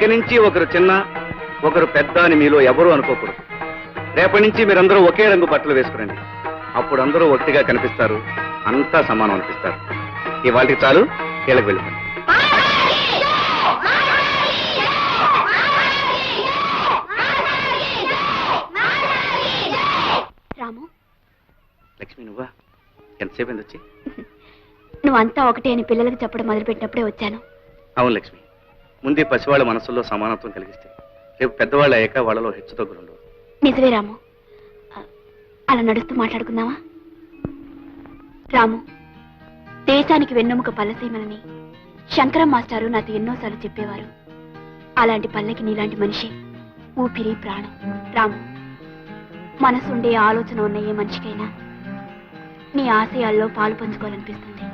ఇక నుంచి ఒకరు చిన్న ఒకరు పెద్ద అని మీలో ఎవరూ అనుకోకూడదు. రేపటి నుంచి మీరందరూ ఒకే రంగు బట్టలు వేసుకురండి. అప్పుడు అందరూ ఒకటిగా కనిపిస్తారు, అంతా సమానం అనిపిస్తారు. ఇవాళకి చాలు, కీళ్ళకి వెళ్ళిపోండి. రాము, లక్ష్మి నువ్వా? ఎంతసేపు అయింది వచ్చి? నువ్వంతా ఒకటే అని పిల్లలకు చెప్పడం మొదలుపెట్టినప్పుడే వచ్చాను. అవును లక్ష్మి, ముందే పసివాళ్ళ మనసుల్లో సమానత్వం కలిగిస్తే రేపు పెద్దవాళ్ళు అయ్యాక వాళ్ళలో హెచ్చుతగ్గులుండవు. నిజమే రాము, అలా నడుస్తూ మాట్లాడుకుందామా? రాము, దేశానికి వెన్నెముక పల్లసీమలని శంకరం మాస్టారు నాతో ఎన్నోసార్లు చెప్పేవారు. అలాంటి పల్లెకి నీలాంటి మనిషి ఊపిరి ప్రాణం. రాము, మనసుండే ఆలోచన ఉన్న ఏ మనిషికైనా నీ ఆశయాల్లో పాలు పంచుకోవాలనిపిస్తుంది.